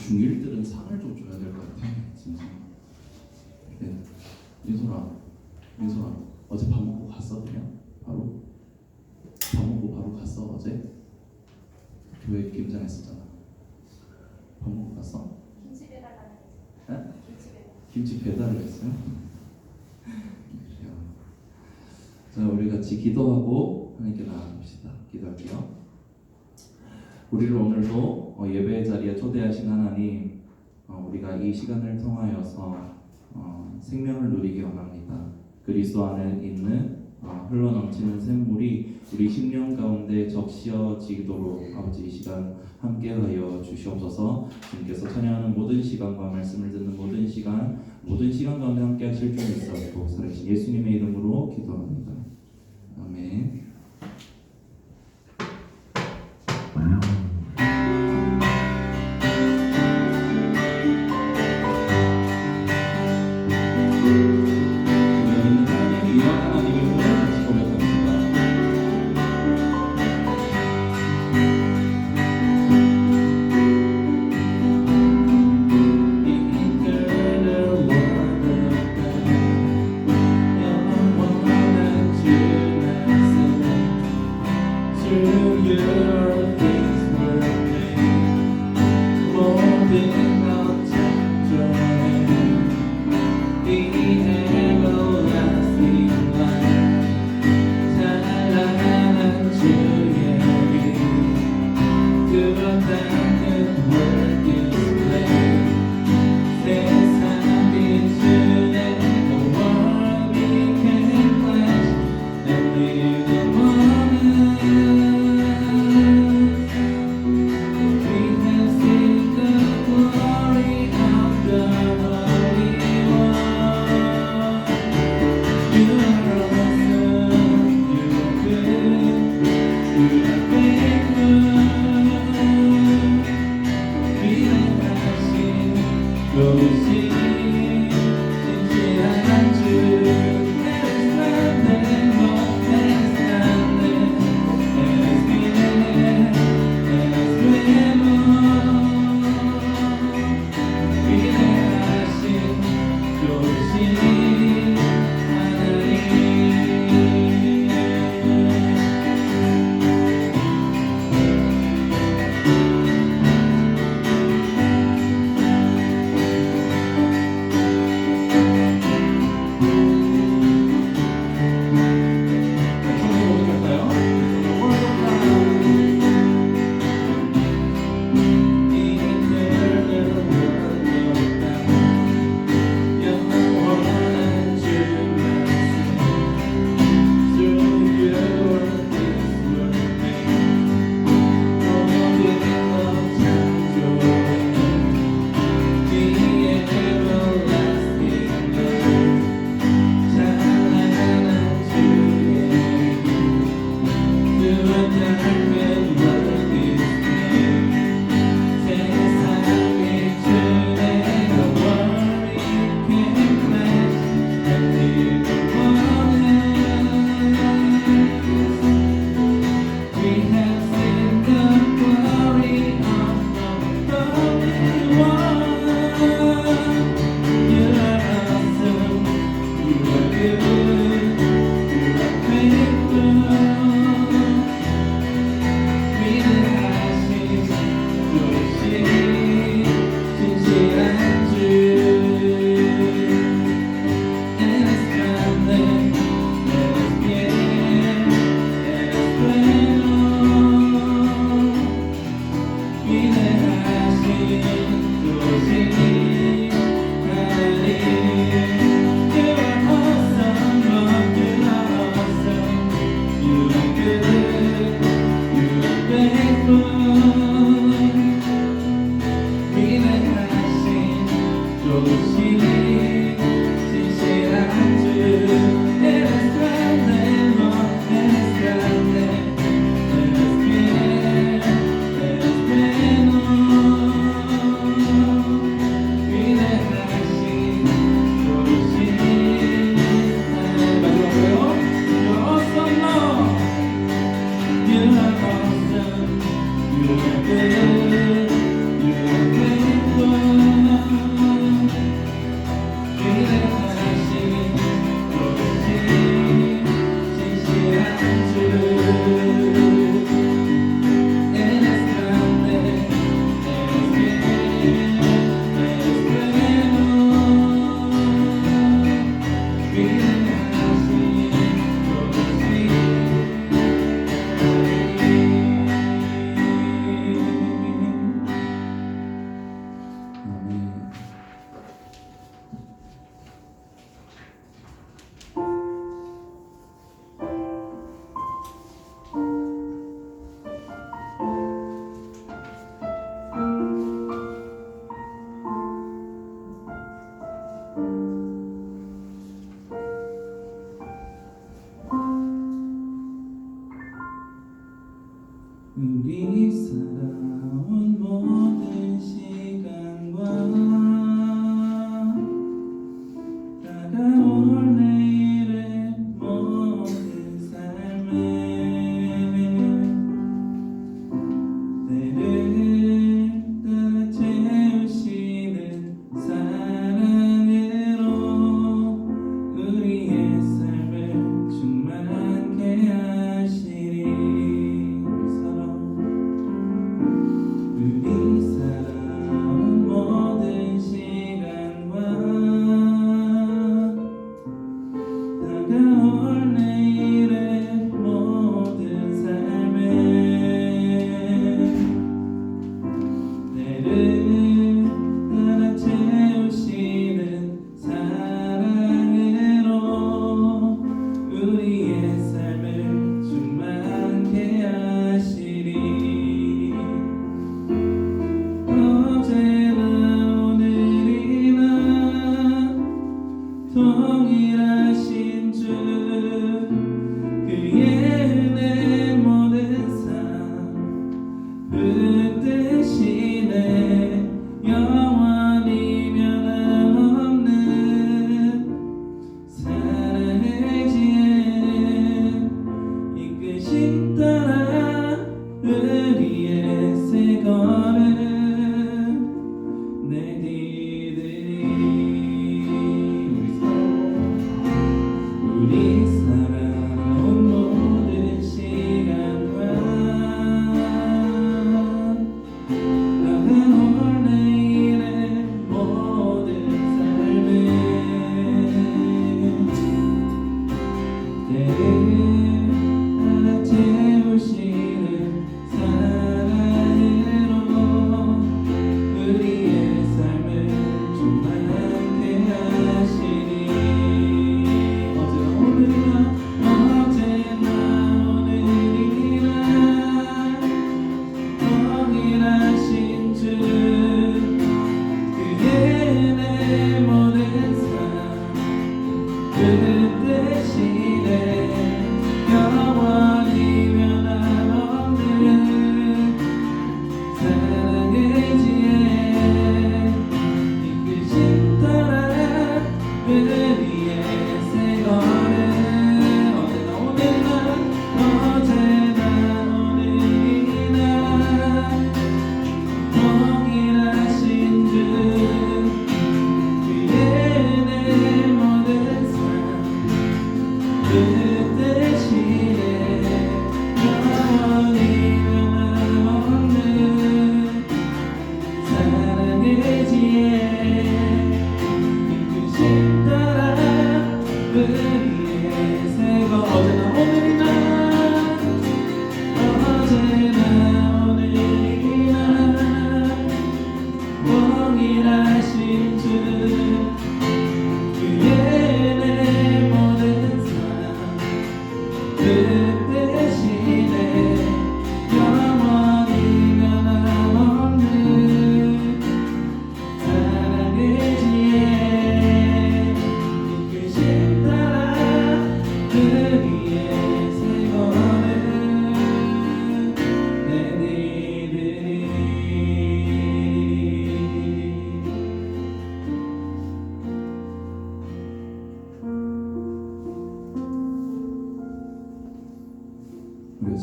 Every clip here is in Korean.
중1들은 상을 좀 줘야 될 것 같아 진짜. 네. 민소라 어제 밥 먹고 갔어? 그냥 바로 밥 먹고 바로 갔어? 어제 교회 김장했었잖아. 밥 먹고 갔어? 김치 배달 가는 네? 김치 배달. 김치 배달을 했어요? 그래요. 자, 우리 같이 기도하고 하나님께 나아갑시다. 기도할게요. 우리를 오늘도 예배 자리에 초대하신 하나님, 우리가 이 시간을 통하여서 생명을 누리기 원합니다. 그리스도 안에 있는 흘러넘치는 샘물이 우리 심령 가운데 적시어지도록 아버지 이 시간 함께하여 주시옵소서. 주님께서 찬양하는 모든 시간과 말씀을 듣는 모든 시간 가운데 함께 하실 줄 믿사옵고 살아계신 예수님의 이름으로 기도합니다. 아멘.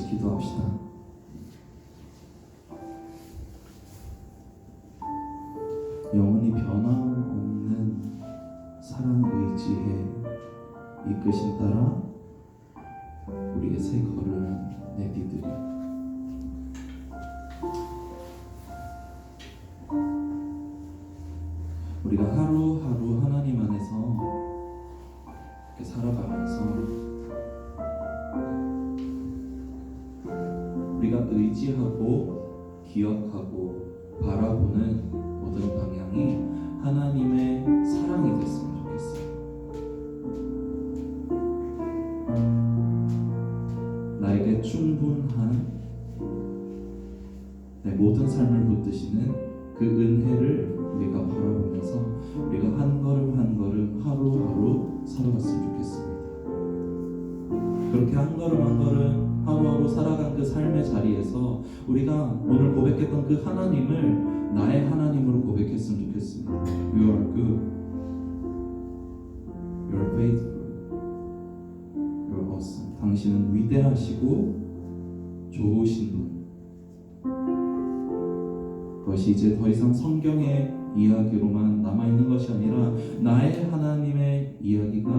기도합시다. 영원히 변함없는 사랑 의지에 이끄신 따라 우리의 새 걸음 내디들이 우리가 하루하루 하나님 안에서 이렇게 살아가면서 우리가 의지하고 기억하고 바라보는 모든 방향이 하나님의 사랑이 됐으면 좋겠어요. 나에게 충분한 내 모든 삶을 붙드시는 그 은혜를 우리가 바라보면서 우리가 한 걸음 한 걸음 하루하루 살아갔으면 좋겠습니다. 그렇게 한 걸음 한 걸음 하루하루 살아간 그 삶의 자리에서 우리가 오늘 고백했던 그 하나님을 나의 하나님으로 고백했으면 좋겠습니다. You are good. You are faithful. You are awesome. 당신은 위대하시고 좋으신 분. 그것이 이제 더 이상 성경의 이야기로만 남아있는 것이 아니라 나의 하나님의 이야기가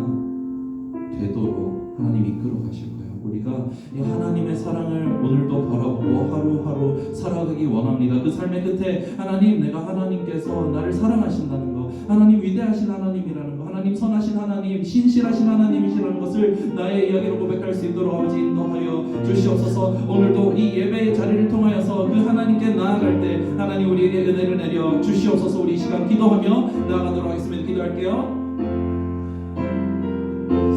되도록 하나님 이끌어 가실 거예요. 우리가 이 하나님의 사랑을 오늘도 바라보고 하루하루 살아가기 원합니다. 그 삶의 끝에 하나님, 내가 하나님께서 나를 사랑하신다는 거, 하나님 위대하신 하나님이라는 거, 하나님 선하신 하나님, 신실하신 하나님이시라는 것을 나의 이야기로 고백할 수 있도록 아버지 인도하여 주시옵소서. 오늘도 이 예배의 자리를 통하여서 그 하나님께 나아갈 때 하나님 우리에게 은혜를 내려 주시옵소서. 우리 이 시간 기도하며 나아가도록 하겠습니다. 기도할게요.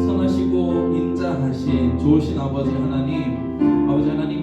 선하시고 인자하신 좋으신 아버지 하나님,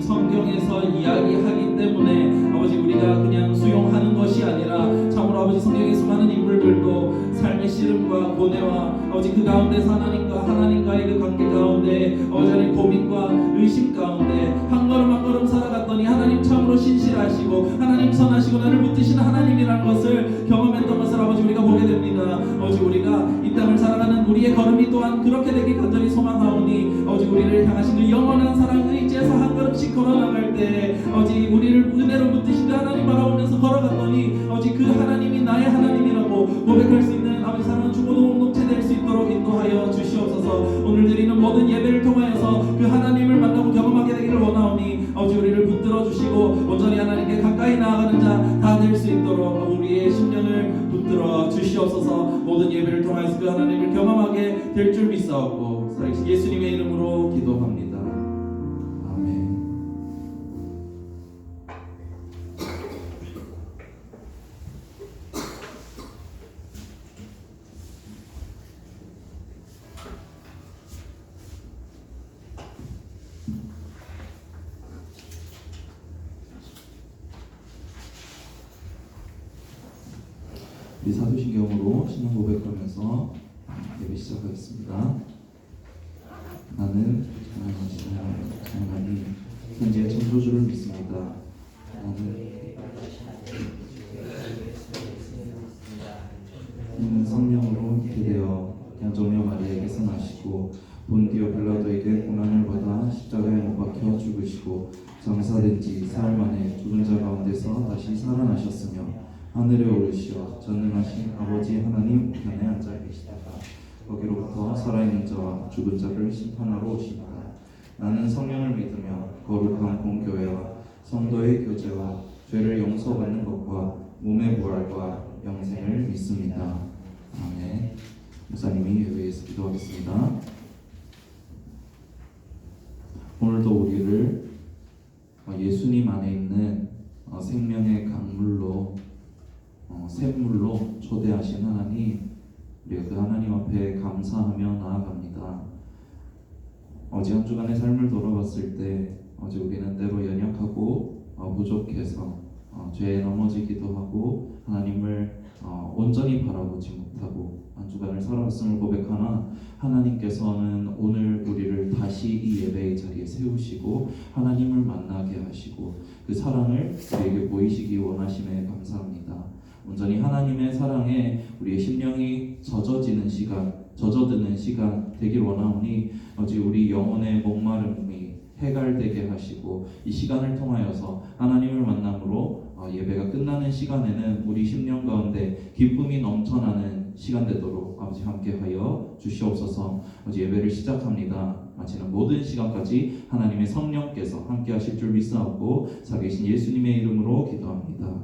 성경에서 이야기하기 때문에 아버지 우리가 그냥 수용하는 것이 아니라 참으로 아버지 성경의 수많은 인물들도 삶의 시름과 고뇌와 아버지 그 가운데서 하나님과의 그 관계 가운데 아버지 하나님 고민과 의심 가운데 한 걸음 한 걸음 살아갔더니 하나님 참으로 신실하시고 하나님 선하시고 나를 붙드시는 하나님이라는 것을 경험했던 것을 아버지 우리가 보게 됩니다. 아버지 우리가 이 땅을 살아가는 우리의 걸음이 또한 그렇게 되길 간절히 소망하오니 아버지 우리를 향하신 그 영원한 사랑 의지에서 한 걸음씩 걸어나갈 때 아버지 우리를 은혜로 붙드신 하나님 바라보면서 걸어갔더니 아버지 그 하나님이 나의 하나님이라고 고백할 수 있는 아버지 사랑하는 주보도 공동체 될 수 있도록 인도하여 주시옵소서. 오늘 드리는 모든 예배를 통하여서 그 하나님을 만나고 경험하게 되기를 원하오니 아버지 우리를 붙들어 주시고 온전히 하나님께 가까이 나아가는 자 다 될 수 있도록 우리의 심령을 붙들어 주시옵소서. 모든 예배를 통하여서 그 하나님을 경험하게 될 줄 믿사옵고 살아계신 예수님의 이름으로 기도합니다. 아멘. 우리 사도신경으로 신앙 고백하면서 예배 시작하겠습니다. 나는 하나님 현재 창조주를 믿습니다. 나는 성령으로 기대어 양정녀 마리아에게서 나시고 본디오 빌라도에게 고난을 받아 십자가에 못 박혀 죽으시고 장사된 지 사흘 만에 죽은 자 가운데서 다시 살아나셨으며 하늘에 오르시어 전능하신 아버지 하나님 우편에 앉아 계시다가 거기로부터 살아있는 자와 죽은 자를 심판하러 오시리라. 나는 성령을 믿으며 거룩한 공교회와 성도의 교제와 죄를 용서받는 것과 몸의 부활과 영생을 믿습니다. 아멘. 목사님이 예배에서 기도하겠습니다. 오늘도 우리를 예수님 안에 있는 생명의 강물로 샘물로 초대하신 하나님, 우리가 그 하나님 앞에 감사하며 나아갑니다. 어제 한 주간의 삶을 돌아봤을 때 어제 우리는 때로 연약하고 부족해서 죄에 넘어지기도 하고 하나님을 온전히 바라보지 못하고 한 주간을 살아왔음을 고백하나 하나님께서는 오늘 우리를 다시 이 예배의 자리에 세우시고 하나님을 만나게 하시고 그 사랑을 우리에게 보이시기 원하심에 감사합니다. 온전히 하나님의 사랑에 우리의 심령이 젖어드는 시간 되길 원하오니 어제 우리 영혼의 목마름이 해갈되게 하시고 이 시간을 통하여서 하나님을 만남으로 예배가 끝나는 시간에는 우리 심령 가운데 기쁨이 넘쳐나는 시간 되도록 아버지 함께하여 주시옵소서. 아버지 예배를 시작합니다. 마치는 모든 시간까지 하나님의 성령께서 함께하실 줄 믿사옵고 살아계신 예수님의 이름으로 기도합니다.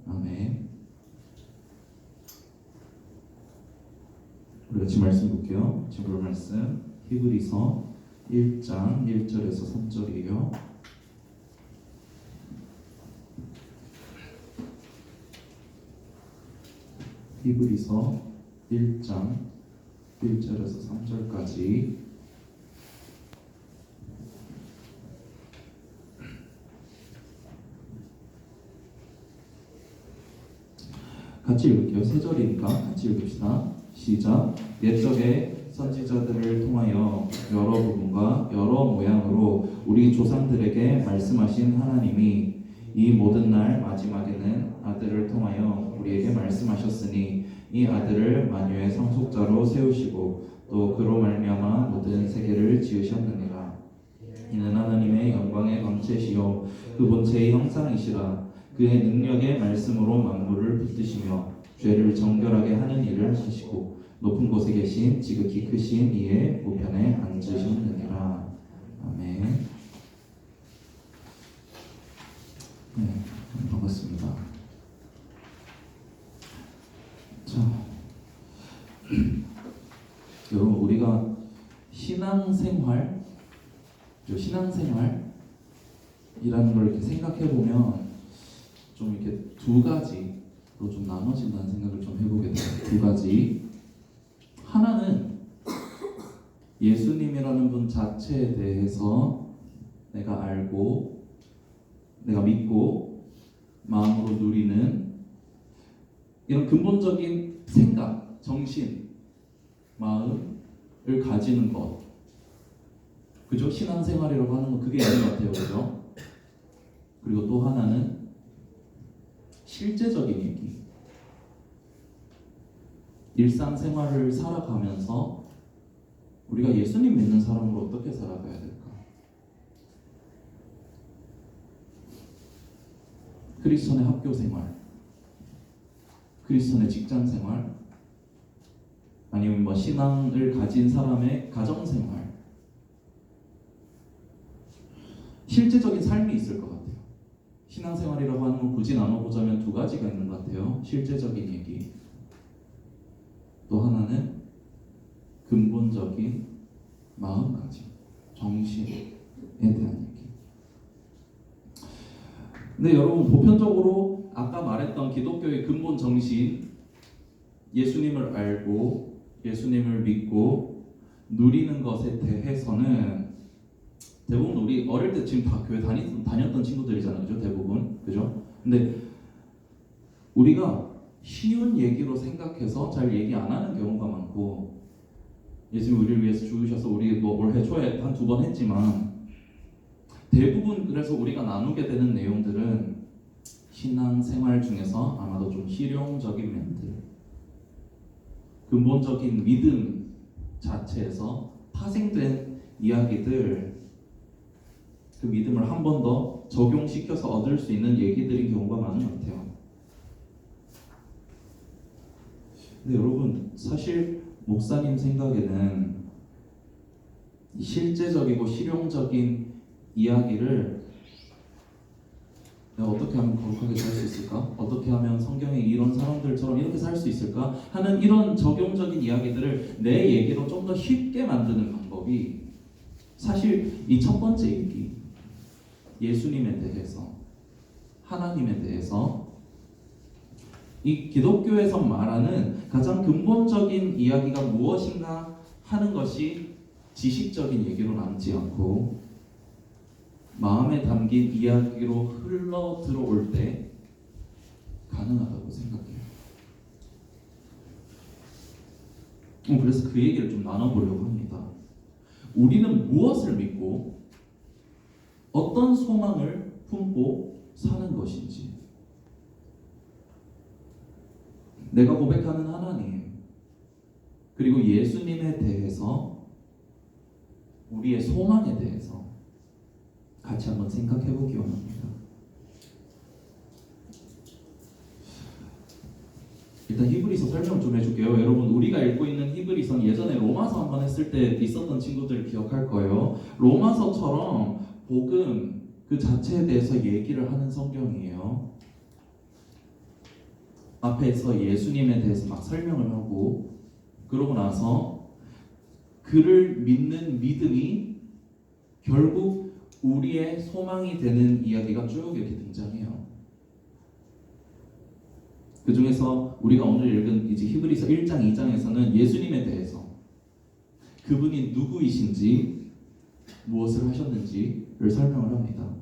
아멘. 우리 같이 말씀 볼게요. 지금 볼 말씀 히브리서 1장 1절에서 3절이에요. 히브리서 1장 1절에서 3절까지 같이 읽을게요. 세 절이니까 같이 읽읍시다. 시작. 옛적에 선지자들을 통하여 여러 부분과 여러 모양으로 우리 조상들에게 말씀하신 하나님이 이 모든 날 마지막에는 아들을 통하여 우리에게 말씀하셨으니 이 아들을 만유의 상속자로 세우시고 또 그로 말미암아 모든 세계를 지으셨느니라. 이는 하나님의 영광의 광채시요 그 본체의 형상이시라. 그의 능력의 말씀으로 만물을 붙드시며 죄를 정결하게 하는 일을 하시고 높은 곳에 계신 지극히 크신 이의 우편에 앉으셨느니라. 아멘. 네, 반갑습니다. 자, 여러분 우리가 신앙생활이라는 걸 이렇게 생각해 보면 좀 이렇게 두 가지로 좀 나눠진다는 생각을 좀 해보게 돼요. 두 가지. 하나는 예수님이라는 분 자체에 대해서 내가 알고 내가 믿고 마음으로 누리는 이런 근본적인 생각, 정신, 마음을 가지는 것. 그죠? 신앙생활이라고 하는 건 그게 있는 것 같아요. 그죠? 그리고 또 하나는 실제적인 얘기. 일상생활을 살아가면서 우리가 예수님 믿는 사람으로 어떻게 살아가야 될까? 크리스천의 학교 생활, 크리스천의 직장 생활, 아니면 뭐 신앙을 가진 사람의 가정 생활, 실제적인 삶이 있을 것 같아요. 신앙생활이라고 하는 건 굳이 나눠보자면 두 가지가 있는 것 같아요. 실제적인 얘기, 또 하나는 근본적인 마음가짐, 정신에 대한 얘기. 근데 여러분 보편적으로 아까 말했던 기독교의 근본 정신, 예수님을 알고 예수님을 믿고 누리는 것에 대해서는 대부분 우리 어릴 때 지금 다 교회 다녔던 친구들이잖아요. 그죠? 대부분. 그죠? 근데 우리가 쉬운 얘기로 생각해서 잘 얘기 안 하는 경우가 많고, 예수님 우리를 위해서 죽으셔서 우리 뭘 해줘야 한 2번 했지만 대부분 그래서 우리가 나누게 되는 내용들은 신앙생활 중에서 아마도 좀 실용적인 면들, 근본적인 믿음 자체에서 파생된 이야기들, 그 믿음을 한 번 더 적용시켜서 얻을 수 있는 얘기들인 경우가 많은 것 같아요. 근데 여러분 사실 목사님 생각에는 실제적이고 실용적인 이야기를 내가 어떻게 하면 거룩하게 살 수 있을까? 어떻게 하면 성경에 이런 사람들처럼 이렇게 살 수 있을까? 하는 이런 적용적인 이야기들을 내 얘기로 좀 더 쉽게 만드는 방법이 사실 이 첫 번째 얘기, 예수님에 대해서, 하나님에 대해서, 이 기독교에서 말하는 가장 근본적인 이야기가 무엇인가 하는 것이 지식적인 얘기로 남지 않고 마음에 담긴 이야기로 흘러 들어올 때 가능하다고 생각해요. 그래서 그 얘기를 좀 나눠보려고 합니다. 우리는 무엇을 믿고 어떤 소망을 품고 사는 것인지, 내가 고백하는 하나님 그리고 예수님에 대해서, 우리의 소망에 대해서 같이 한번 생각해 보기 원합니다. 일단 히브리서 설명 좀 해줄게요. 여러분, 우리가 읽고 있는 히브리서는 예전에 로마서 한번 했을 때 있었던 친구들 기억할 거예요. 로마서처럼 복음 그 자체에 대해서 얘기를 하는 성경이에요. 앞에서 예수님에 대해서 막 설명을 하고, 그러고 나서 그를 믿는 믿음이 결국 우리의 소망이 되는 이야기가 쭉 이렇게 등장해요. 그 중에서 우리가 오늘 읽은 이제 히브리서 1장, 2장에서는 예수님에 대해서 그분이 누구이신지 무엇을 하셨는지를 설명을 합니다.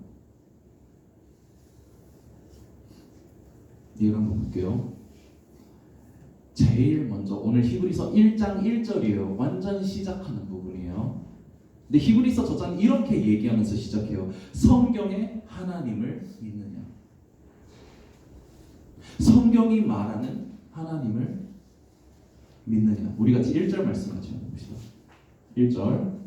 이걸 한번 볼게요. 제일 먼저 오늘 히브리서 1장 1절이에요. 완전 시작하는 부분이에요. 근데 히브리서 저자는 이렇게 얘기하면서 시작해요. 성경에 하나님을 믿느냐. 성경이 말하는 하나님을 믿느냐. 우리 같이 1절 말씀 같이 봅시다. 1절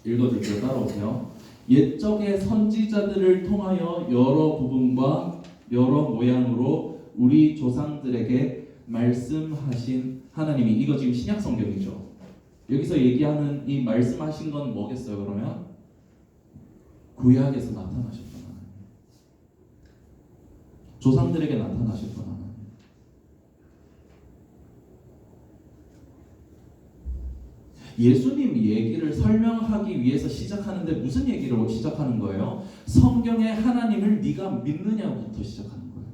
읽어줄게요. 따라오세요. 옛적의 선지자들을 통하여 여러 부분과 여러 모양으로 우리 조상들에게 말씀하신 하나님이, 이거 지금 신약 성경이죠. 여기서 얘기하는 이 말씀하신 건 뭐겠어요? 그러면 구약에서 나타나셨던 하나님, 조상들에게 나타나셨던 하나님. 예수님 얘기를 설명하기 위해서 시작하는데 무슨 얘기로 시작하는 거예요? 성경의 하나님을 네가 믿느냐부터 시작하는 거예요.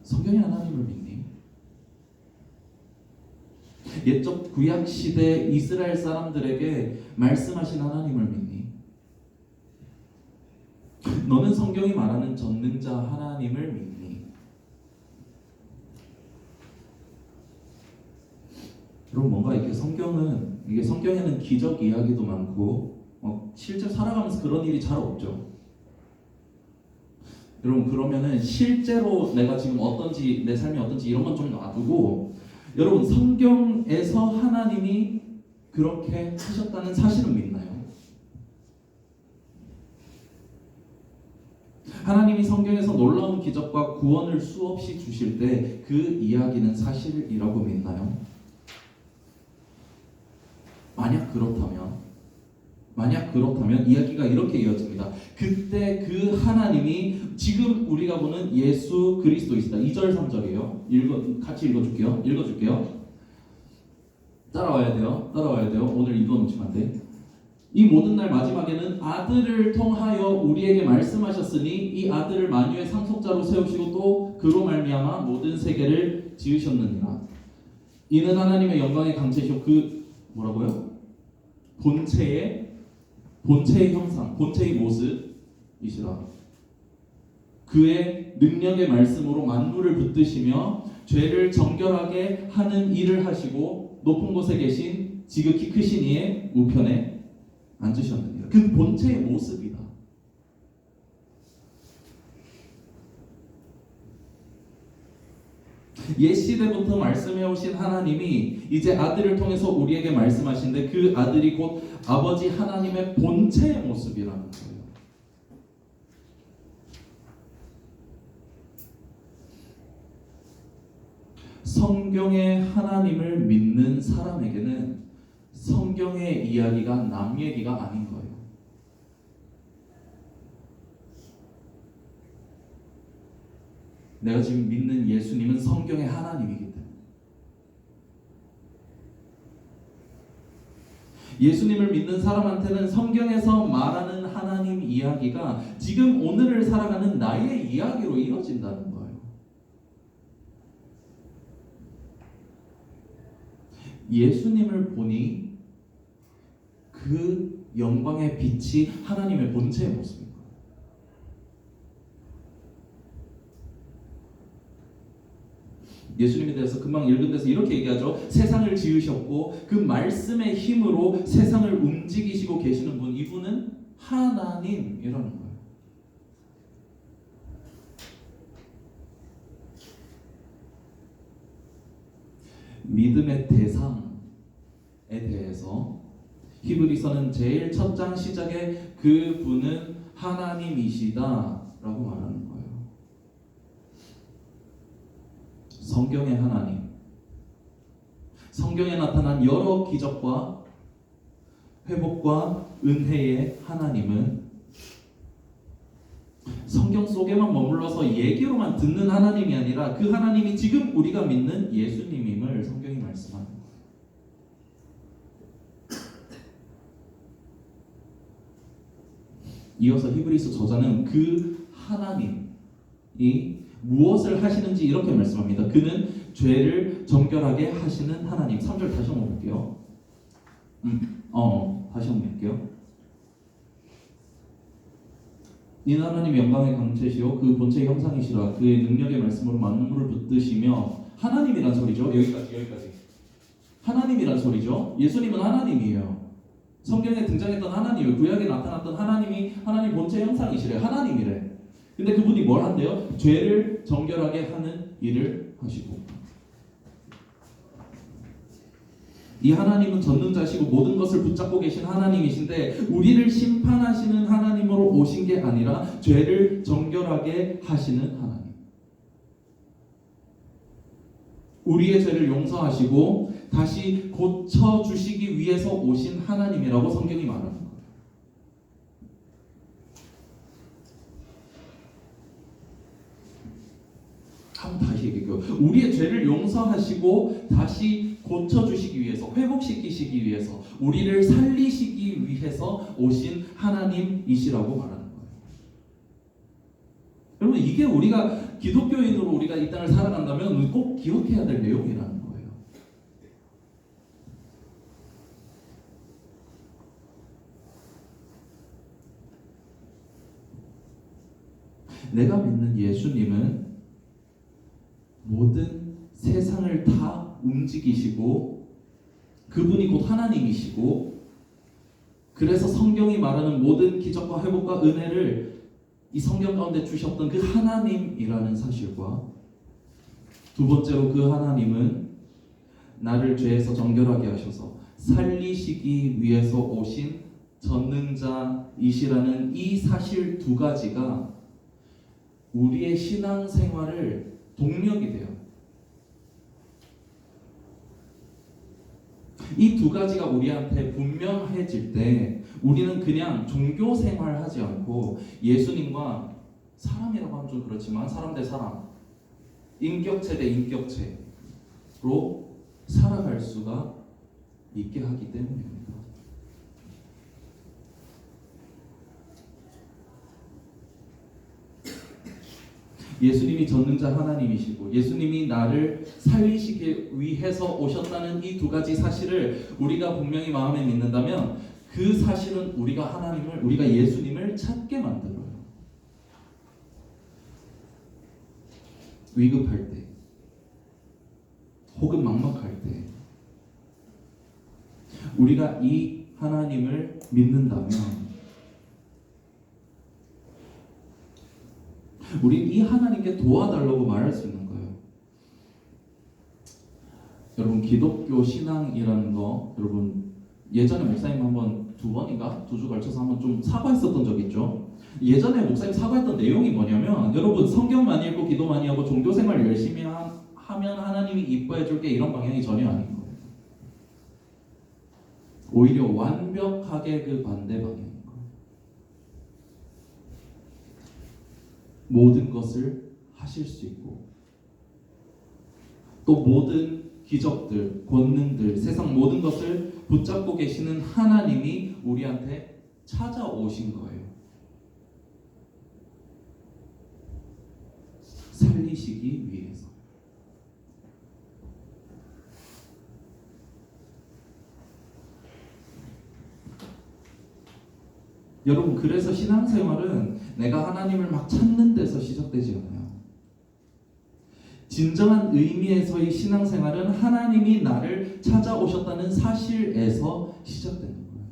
성경의 하나님을 믿니? 옛적 구약 시대 이스라엘 사람들에게 말씀하신 하나님을 믿니? 너는 성경이 말하는 전능자 하나님을 믿니? 여러분, 뭔가 이렇게 성경에는 기적 이야기도 많고 실제 살아가면서 그런 일이 잘 없죠. 여러분, 그러면은 실제로 내가 지금 어떤지, 내 삶이 어떤지 이런 건 좀 놔두고, 여러분, 성경에서 하나님이 그렇게 하셨다는 사실은 믿나요? 하나님이 성경에서 놀라운 기적과 구원을 수없이 주실 때 그 이야기는 사실이라고 믿나요? 만약 그렇다면 이야기가 이렇게 이어집니다. 그때 그 하나님이 지금 우리가 보는 예수 그리스도이시다. 2절 3절이에요. 같이 읽어줄게요. 따라와야 돼요. 오늘 읽어놓지만 안 돼. 이 모든 날 마지막에는 아들을 통하여 우리에게 말씀하셨으니 이 아들을 만유의 상속자로 세우시고 또 그로 말미암아 모든 세계를 지으셨느니라. 이는 하나님의 영광의 강체시오. 뭐라고요? 본체의 형상, 본체의 모습이시라. 그의 능력의 말씀으로 만물을 붙드시며 죄를 정결하게 하는 일을 하시고 높은 곳에 계신 지극히 크신 이의 우편에 앉으셨느니라. 그 본체의 모습이다. 옛 시대부터 말씀해 오신 하나님이 이제 아들을 통해서 우리에게 말씀하시는데 그 아들이 곧 아버지 하나님의 본체의 모습이라는 거예요. 성경의 하나님을 믿는 사람에게는 성경의 이야기가 남 얘기가 아닌 거예요. 내가 지금 믿는 예수님은 성경의 하나님이기 때문에, 예수님을 믿는 사람한테는 성경에서 말하는 하나님 이야기가 지금 오늘을 살아가는 나의 이야기로 이루어진다는 거예요. 예수님을 보니 그 영광의 빛이 하나님의 본체의 모습입니다. 예수님에 대해서 금방 읽은 데서 이렇게 얘기하죠. 세상을 지으셨고 그 말씀의 힘으로 세상을 움직이시고 계시는 분, 이분은 하나님이라는 거예요. 믿음의 대상에 대해서 히브리서는 제일 첫 장 시작에 그분은 하나님이시다라고 말하는 거예요. 성경의 하나님, 성경에 나타난 여러 기적과 회복과 은혜의 하나님은 성경 속에만 머물러서 얘기로만 듣는 하나님이 아니라 그 하나님이 지금 우리가 믿는 예수님임을 성경이 말씀하는 거예요. 이어서 히브리서 저자는 그 하나님이 무엇을 하시는지 이렇게 말씀합니다. 그는 죄를 정결하게 하시는 하나님. 3절 다시 한번 볼게요. 다시 한번 볼게요. 이는 하나님 영광의 강체시요 그 본체의 형상이시라 그의 능력의 말씀으로 만물을 붙드시며 하나님이란 소리죠. 여기까지 하나님이란 소리죠. 예수님은 하나님이에요. 성경에 등장했던 하나님이에요. 구약에 나타났던 하나님이 하나님 본체의 형상이시래. 하나님이래. 근데 그분이 뭘 한대요? 죄를 정결하게 하는 일을 하시고, 이 하나님은 전능자시고 모든 것을 붙잡고 계신 하나님이신데 우리를 심판하시는 하나님으로 오신 게 아니라 죄를 정결하게 하시는 하나님, 우리의 죄를 용서하시고 다시 고쳐주시기 위해서 오신 하나님이라고 성경이 말하는 거예요. 한번 다시 얘기해요. 우리의 죄를 용서하시고 다시 고쳐주시기 위해서, 회복시키시기 위해서, 우리를 살리시기 위해서 오신 하나님이시라고 말하는 거예요. 여러분, 이게 우리가 기독교인으로 우리가 이 땅을 살아간다면 꼭 기억해야 될 내용이라는 거예요. 내가 믿는 예수님은 모든 세상을 다 움직이시고 그분이 곧 하나님이시고, 그래서 성경이 말하는 모든 기적과 회복과 은혜를 이 성경 가운데 주셨던 그 하나님이라는 사실과, 두 번째로 그 하나님은 나를 죄에서 정결하게 하셔서 살리시기 위해서 오신 전능자이시라는 이 사실 두 가지가 우리의 신앙생활을 동력이 돼요. 이 두 가지가 우리한테 분명해질 때 우리는 그냥 종교 생활하지 않고 예수님과, 사람이라고 하면 좀 그렇지만 사람 대 사람, 인격체 대 인격체로 살아갈 수가 있게 하기 때문입니다. 예수님이 전능자 하나님이시고 예수님이 나를 살리시기 위해서 오셨다는 이 두 가지 사실을 우리가 분명히 마음에 믿는다면 그 사실은 우리가 예수님을 찾게 만들어요. 위급할 때 혹은 막막할 때 우리가 이 하나님을 믿는다면 우리 이 하나님께 도와달라고 말할 수 있는 거예요. 여러분, 기독교 신앙이라는 거, 여러분 예전에 목사님 한번 두 주 걸쳐서 한번 좀 사과했었던 적 있죠. 예전에 목사님 사과했던 내용이 뭐냐면, 여러분 성경 많이 읽고 기도 많이 하고 종교생활 열심히 하면 하나님이 이뻐해 줄게, 이런 방향이 전혀 아닌 거예요. 오히려 완벽하게 그 반대 방향. 모든 것을 하실 수 있고 또 모든 기적들, 권능들, 세상 모든 것을 붙잡고 계시는 하나님이 우리한테 찾아오신 거예요. 살리시기 위해서. 여러분, 그래서 신앙생활은 내가 하나님을 막 찾는 데서 시작되지 않아요. 진정한 의미에서의 신앙생활은 하나님이 나를 찾아오셨다는 사실에서 시작되는 거예요.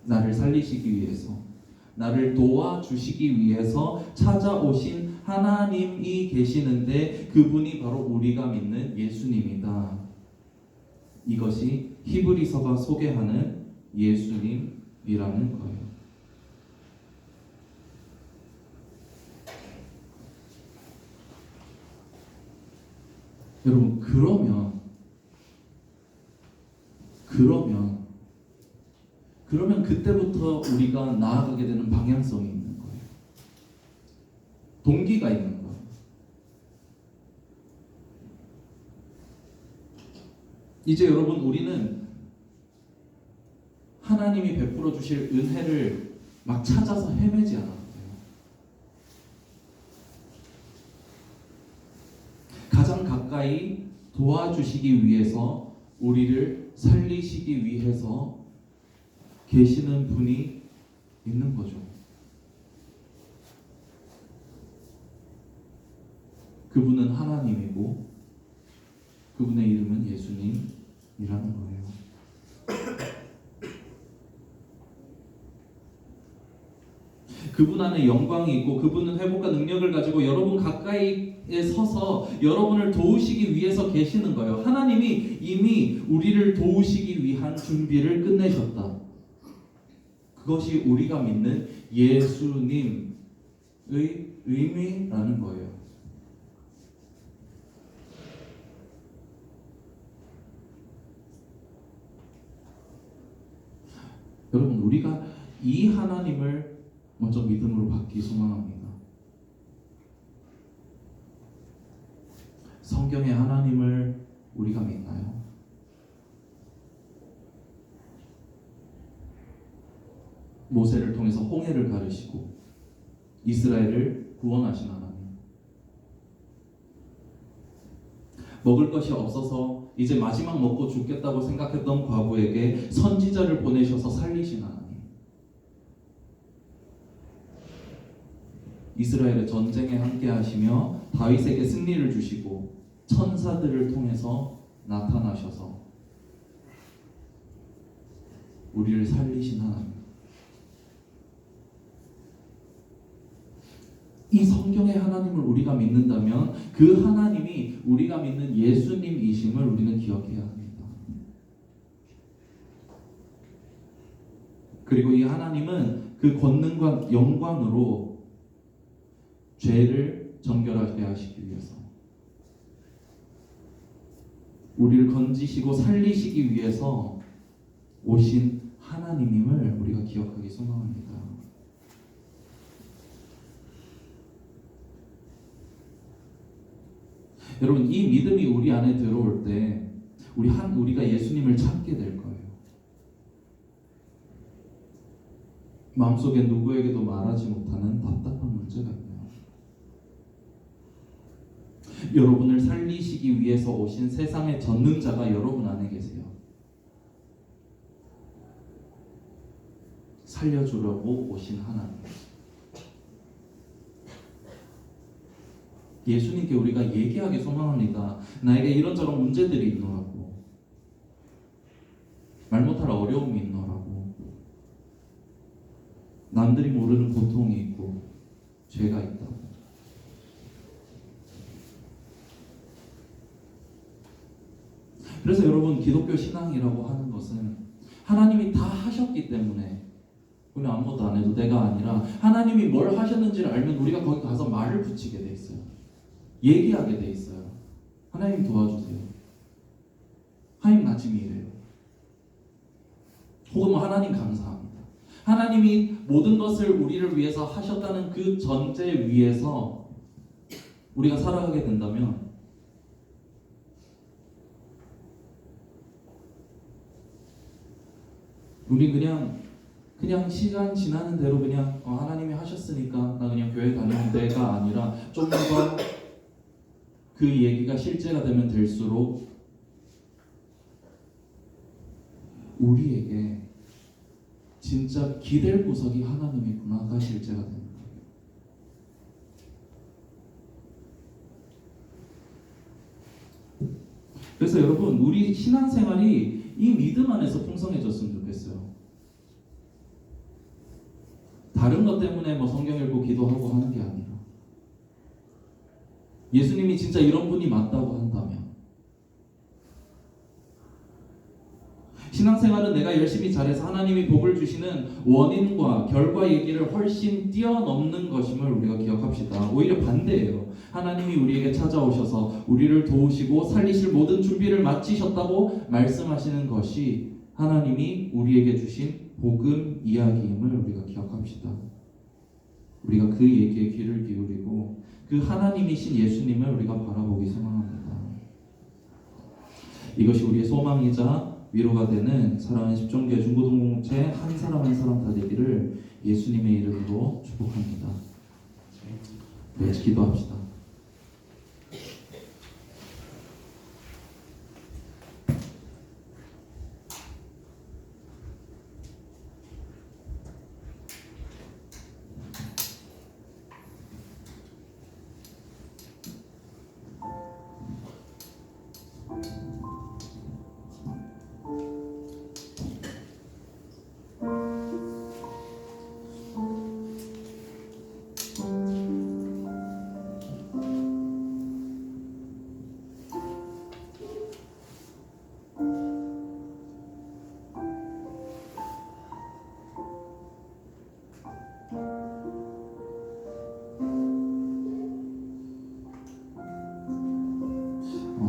나를 살리시기 위해서, 나를 도와주시기 위해서 찾아오신 하나님이 계시는데 그분이 바로 우리가 믿는 예수님이다. 이것이 히브리서가 소개하는 예수님이라는 거예요. 여러분, 그러면 그때부터 우리가 나아가게 되는 방향성이 있는 거예요. 동기가 있는 거예요. 이제 여러분, 우리는 하나님이 베풀어 주실 은혜를 막 찾아서 헤매지 않아도 돼요. 가장 가까이 도와주시기 위해서, 우리를 살리시기 위해서 계시는 분이 있는 거죠. 그분은 하나님이고 그분의 이름은 예수님이라는 거예요. 그분 안에 영광이 있고 그분은 회복과 능력을 가지고 여러분 가까이에 서서 여러분을 도우시기 위해서 계시는 거예요. 하나님이 이미 우리를 도우시기 위한 준비를 끝내셨다. 그것이 우리가 믿는 예수님의 의미라는 거예요. 여러분, 우리가 이 하나님을 먼저 믿음으로 받기 소망합니다. 성경의 하나님을 우리가 믿나요? 모세를 통해서 홍해를 가르시고 이스라엘을 구원하신 하나님, 먹을 것이 없어서 이제 마지막 먹고 죽겠다고 생각했던 과부에게 선지자를 보내셔서 살리신 하나님, 이스라엘의 전쟁에 함께 하시며 다윗에게 승리를 주시고 천사들을 통해서 나타나셔서 우리를 살리신 하나님, 이 성경의 하나님을 우리가 믿는다면 그 하나님이 우리가 믿는 예수님이심을 우리는 기억해야 합니다. 그리고 이 하나님은 그 권능과 영광으로 죄를 정결하게 하시기 위해서, 우리를 건지시고 살리시기 위해서 오신 하나님임을 우리가 기억하기 소망합니다. 여러분, 이 믿음이 우리 안에 들어올 때 우리가 예수님을 찾게 될 거예요. 마음속에 누구에게도 말하지 못하는 답답한 문제가 있네요. 여러분을 살리시기 위해서 오신 세상의 전능자가 여러분 안에 계세요. 살려주려고 오신 하나님, 예수님께 우리가 얘기하기 소망합니다. 나에게 이런저런 문제들이 있노라고, 말 못할 어려움이 있노라고, 남들이 모르는 고통이 있고 죄가 있다고. 그래서 여러분, 기독교 신앙이라고 하는 것은 하나님이 다 하셨기 때문에 우리 아무것도 안 해도 내가 아니라 하나님이 뭘 하셨는지를 알면 우리가 거기 가서 말을 붙이게 돼 있어요. 얘기하게 돼 있어요. 하나님 도와주세요. 하나님 나 지금 이래요. 혹은 뭐 하나님 감사합니다. 하나님이 모든 것을 우리를 위해서 하셨다는 그 전제 위에서 우리가 살아가게 된다면 우리 그냥 시간 지나는 대로 그냥 하나님이 하셨으니까 나 그냥 교회 다니는 데가 아니라 좀 더 그 얘기가 실제가 되면 될수록 우리에게 진짜 기댈 구석이 하나님이구나가 실제가 되는 거예요. 그래서 여러분, 우리 신앙생활이 이 믿음 안에서 풍성해졌으면 좋겠어요. 다른 것 때문에 뭐 성경 읽고 기도하고 하는 게 아니라 예수님이 진짜 이런 분이 맞다고 한다면 신앙생활은 내가 열심히 잘해서 하나님이 복을 주시는 원인과 결과 얘기를 훨씬 뛰어넘는 것임을 우리가 기억합시다. 오히려 반대예요. 하나님이 우리에게 찾아오셔서 우리를 도우시고 살리실 모든 준비를 마치셨다고 말씀하시는 것이 하나님이 우리에게 주신 복음 이야기임을 우리가 기억합시다. 우리가 그 얘기에 귀를 기울이고 그 하나님이신 예수님을 우리가 바라보기 소망합니다. 이것이 우리의 소망이자 위로가 되는 사랑하는 십정교회 중고등공동체 한 사람 한 사람 다 되기를 예수님의 이름으로 축복합니다. 네, 기도합시다.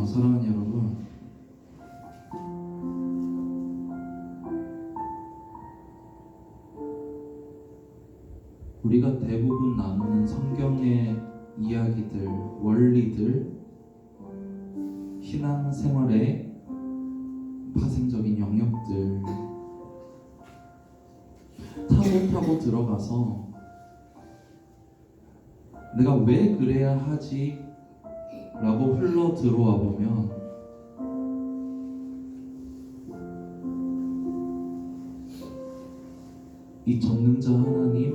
사랑하는 여러분, 우리가 대부분 나누는 성경의 이야기들, 원리들, 신앙생활의 파생적인 영역들 타고 들어가서 내가 왜 그래야 하지? 라고 흘러 들어와 보면 이 전능자 하나님,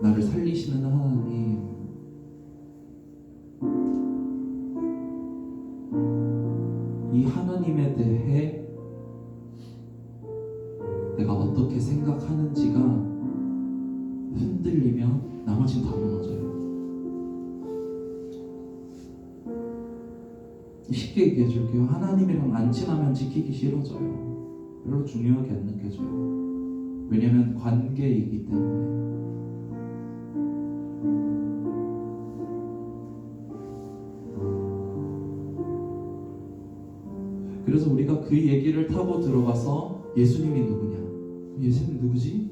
나를 살리시는 하나님, 이 하나님에 대해 내가 어떻게 생각하는지가 흔들리면 나머지는 다 무너져요. 쉽게 얘기해 줄게요. 하나님이랑 안 친하면 지키기 싫어져요. 별로 중요하게 안 느껴져요. 왜냐하면 관계이기 때문에. 그래서 우리가 그 얘기를 타고 들어가서 예수님이 누구냐? 예수님 누구지?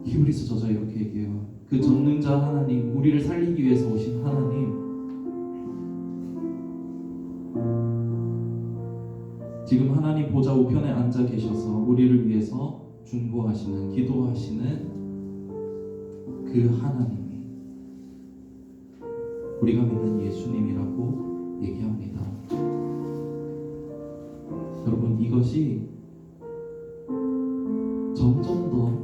히브리서 저자 이렇게 얘기해요. 그 전능자 하나님, 우리를 살리기 위해서 오신 하나님, 지금 하나님 보좌 우편에 앉아 계셔서 우리를 위해서 중보하시는, 기도하시는 그 하나님이 우리가 믿는 예수님이라고 얘기합니다. 여러분, 이것이 점점 더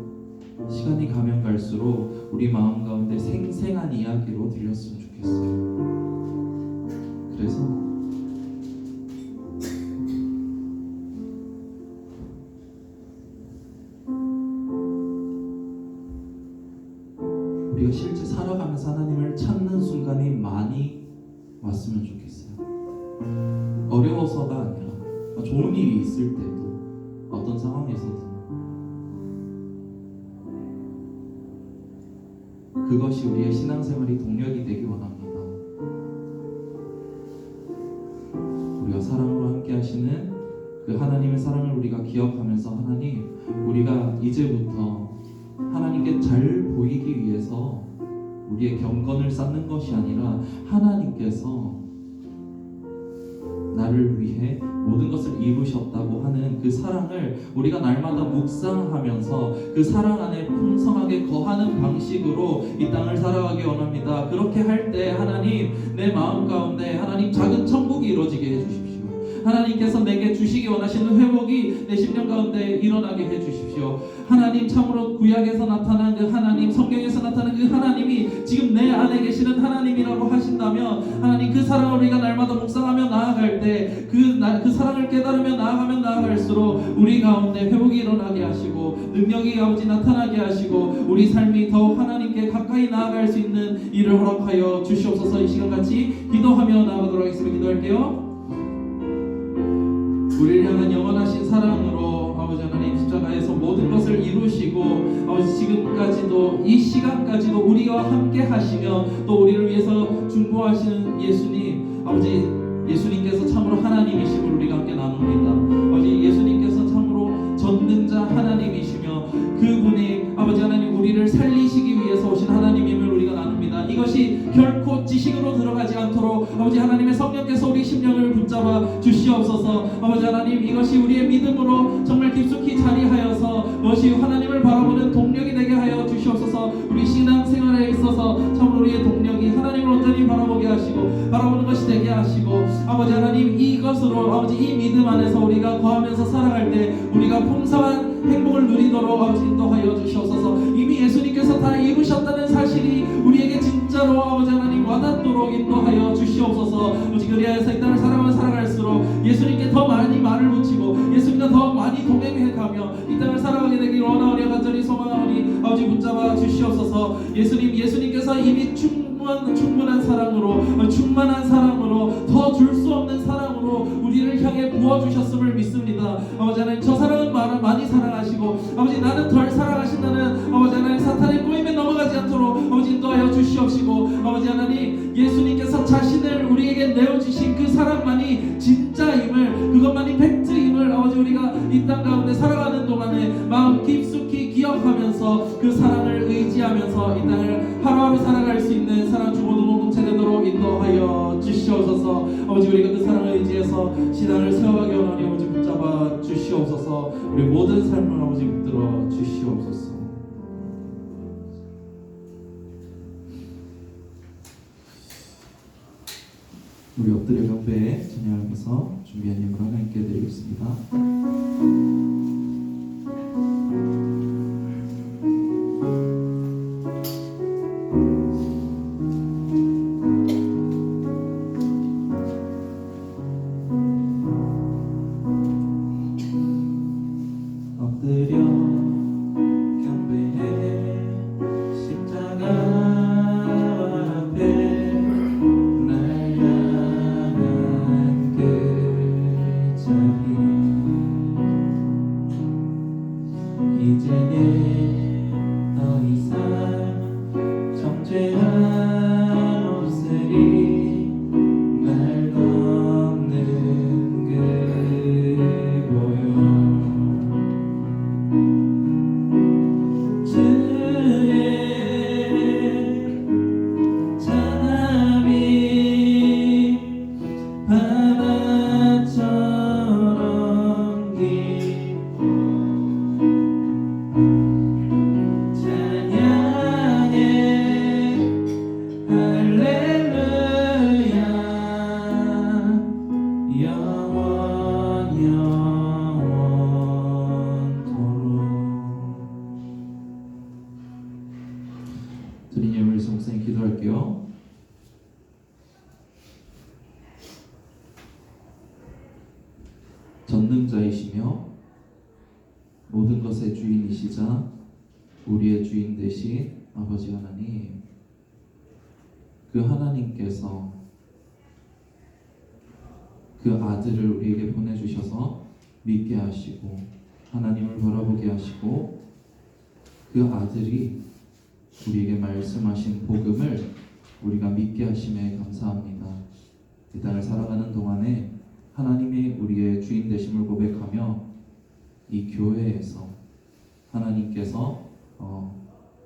시간이 가면 갈수록 우리 마음 가운데 생생한 이야기로 들렸으면 좋겠어요. 그래서 우리가 실제 살아가면서 하나님을 찾는 순간이 많이 왔으면 좋겠어요. 어려워서가 아니라 좋은 일이 있을 때도, 어떤 상황에서든 그것이 우리의 신앙생활이 동력이 되기 원합니다. 우리가 사랑으로 함께 하시는 그 하나님의 사랑을 우리가 기억하면서, 하나님, 우리가 이제부터 하나님께 잘 보이기 위해서 우리의 경건을 쌓는 것이 아니라 하나님께서 나를 위해 모든 것을 이루셨다고 하는 그 사랑을 우리가 날마다 묵상하면서 그 사랑 안에 풍성하게 거하는 방식으로 이 땅을 살아가기 원합니다. 그렇게 할 때 하나님, 내 마음 가운데 하나님 작은 천국이 이루어지게 해주십시오. 하나님께서 내게 주시기 원하시는 회복이 내 심령 가운데 일어나게 해주십시오. 하나님, 참으로 구약에서 나타난 그 하나님, 성경에서 나타난 그 하나님이 지금 내 안에 계시는 하나님이라고 하신다면, 하나님, 그 사랑을 우리가 날마다 묵상하며 나아갈 때 그 사랑을 깨달으며 나아가면 나아갈수록 우리 가운데 회복이 일어나게 하시고 능력이 아버지 나타나게 하시고 우리 삶이 더욱 하나님께 가까이 나아갈 수 있는 일을 허락하여 주시옵소서. 이 시간 같이 기도하며 나아가도록 하겠습니다. 기도할게요. 우리를 향한 영원하신 사랑으로 아버지 하나님 십자가에서 모든 것을 이루시고 아버지 지금까지도 이 시간까지도 우리와 함께 하시며 또 우리를 위해서 중보하시는 예수님, 아버지 예수님께서 참으로 하나님이심을 우리가 함께 나눕니다. 아버지 예수님께서 참으로 전능자 하나님이시며 그분이 아버지 하나님 우리를 살리시기 위해서 오신 하나님임을 우리가 나눕니다. 이것이 결코 지식으로 들어가지 않도록 아버지 하나님의 성령께서 우리 심령을 붙잡아 주시옵소서. 아버지 하나님 이것이 우리의 믿음으로 정말 깊숙이 자리하여서 무엇이 하나님을 바라보는 동력이 되게 하여 주시옵소서. 우리 신앙생활에 있어서 참으로 우리의 동력이 하나님을 온전히 바라보게 하시고 바라보는 것이 되게 하시고 아버지 하나님 이것으로 아버지 이 믿음 안에서 우리가 거하면서 살아갈 때 우리가 풍성한 행복을 누리도록 아버지 인도하여 주시옵소서. 이미 예수님께서 다 이루셨다는 사실이 우리에게 진짜로 아버지 하나님 와닿도록 인도하여 주시옵소서. 아버지 그리하여서 이 땅을 살아갈수록 예수님께 더 많이 말을 붙이고 예수님과 더 많이 동행해가며 이 땅을 살아가게 되길 원하오니 간절히 소망하오니 아버지 붙잡아 주시옵소서. 예수님께서 이미 충분한 사랑으로 충만한 사랑으로 더 줄 수 없는 사랑으로 우리를 향해 부어주셨음을 믿습니다. 아버지 하나님 저 사랑은 많이 사랑하시고 아버지 나는 덜 사랑하신다는 아버지 하나님 사탄의 꼬임에 넘어가지 않도록 아버지 인도하여 주시옵시고 아버지 하나님 예수님께서 자신을 우리에게 내어주신 그 사랑만이 진짜임을 그것만이 팩트임을 아버지 우리가 이 땅 가운데 살아가는 동안에 마음 깊숙이 기억하면서 그 사랑을 의지하면서 이 땅을 하루하루 살아갈 수 있는 사랑 주보도 공동체 되도록 인도하여 주시옵소서. 아버지 우리가 그 사랑을 의지해서 신앙을 세워가게 원하니 아버지 붙잡아 주시옵소서. 우리 모든 삶을 아버지 붙들어 주시옵소서. 우리 엎드려 경배에 찬양하면서 준비한 예물 하나님께 드리겠습니다. 이제는 더 이상 정죄함 없으리 말도 없는 그 보혈 주의 찬함이 바다처럼 깊고 찬양해 할렐루야 영원토록. 드린 예물 성생 기도할게요. 전능자이시며 모든 것의 주인이시자 우리의 주인 되신 아버지 하나님, 그 하나님께서 그 아들을 우리에게 보내주셔서 믿게 하시고 하나님을 바라보게 하시고 그 아들이 우리에게 말씀하신 복음을 우리가 믿게 하심에 감사합니다. 이 땅을 살아가는 동안에 하나님이 우리의 주인 되심을 고백하며 이 교회에서 하나님께서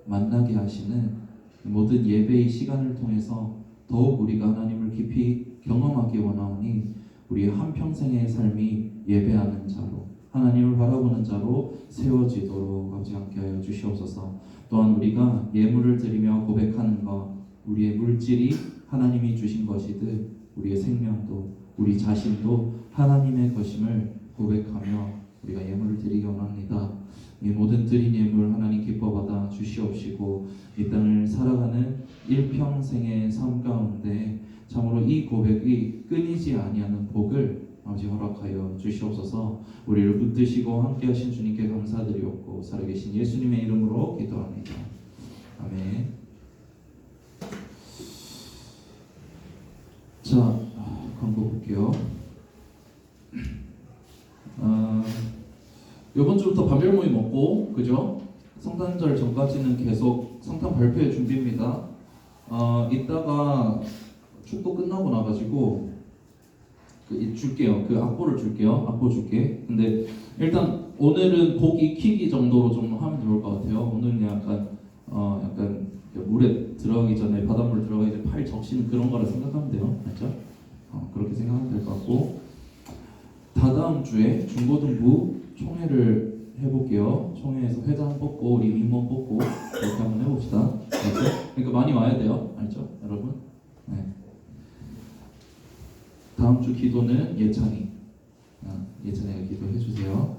만나게 하시는 모든 예배의 시간을 통해서 더욱 우리가 하나님을 깊이 경험하기 원하오니 우리의 한평생의 삶이 예배하는 자로 하나님을 바라보는 자로 세워지도록 아버지 함께하여 주시옵소서. 또한 우리가 예물을 드리며 고백하는 것, 우리의 물질이 하나님이 주신 것이듯 우리의 생명도 우리 자신도 하나님의 것임을 고백하며 우리가 예물을 드리기 원합니다. 이 모든 드린 예물 하나님 기뻐받아 주시옵시고 이 땅을 살아가는 일평생의 삶 가운데 참으로 이 고백이 끊이지 아니하는 복을 아버지 허락하여 주시옵소서. 우리를 붙드시고 함께하신 주님께 감사드리옵고 살아계신 예수님의 이름으로 기도합니다. 아멘. 자, 광고 볼게요. 이번 주부터 반별 모임 없고, 그죠? 성탄절 전까지는 계속 성탄 발표회 준비입니다. 이따가 축도 끝나고 나가지고 줄게요. 그 악보를 줄게요. 악보 줄게. 근데 일단 오늘은 곡 익히기 정도로 좀 하면 좋을 것 같아요. 오늘은 약간 물에 들어가기 전에 바닷물 들어가기 전에 팔 적시는 그런 거라 생각하면 돼요. 알죠? 그렇게 생각하면 될 것 같고, 다다음 주에 중고등부 총회를 해볼게요. 총회에서 회장 뽑고 우리 임원 뽑고 그렇게 한번 해봅시다. 알죠? 그러니까 많이 와야 돼요. 알죠, 여러분? 네. 다음 주 기도는 예찬이가 기도해 주세요.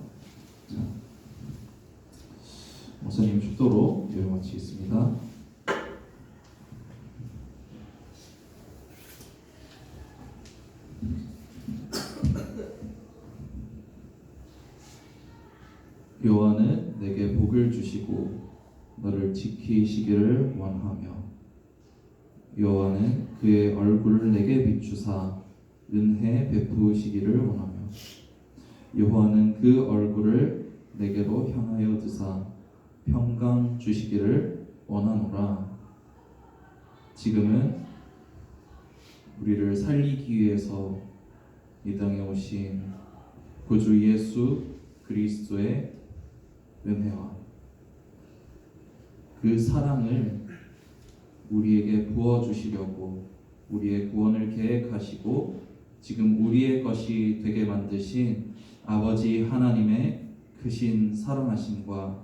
자, 목사님 축도로 예배 마치겠습니다. 여호와는 내게 복을 주시고 너를 지키시기를 원하며 여호와는 그의 얼굴을 내게 비추사 은혜 베푸시기를 원하며 여호와는 그 얼굴을 내게로 향하여 드사 평강 주시기를 원하노라. 지금은 우리를 살리기 위해서 이 땅에 오신 구주 예수 그리스도의 은혜와 그 사랑을 우리에게 부어주시려고 우리의 구원을 계획하시고 지금 우리의 것이 되게 만드신 아버지 하나님의 크신 사랑하심과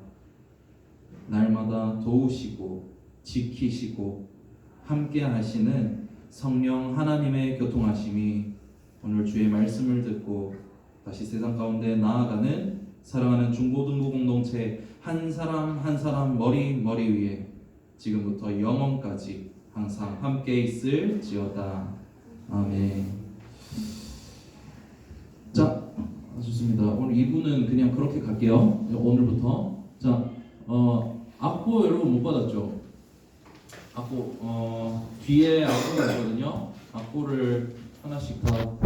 날마다 도우시고 지키시고 함께 하시는 성령 하나님의 교통하심이 오늘 주의 말씀을 듣고 다시 세상 가운데 나아가는 사랑하는 중고등부 공동체 한 사람 한 사람 머리 위에 지금부터 영원까지 항상 함께 있을지어다. 아멘. 자, 좋습니다. 오늘 2부는 그냥 그렇게 갈게요. 오늘부터. 자, 악보 여러분 못 받았죠? 악보 뒤에 악보가 있거든요. 악보를 하나씩 다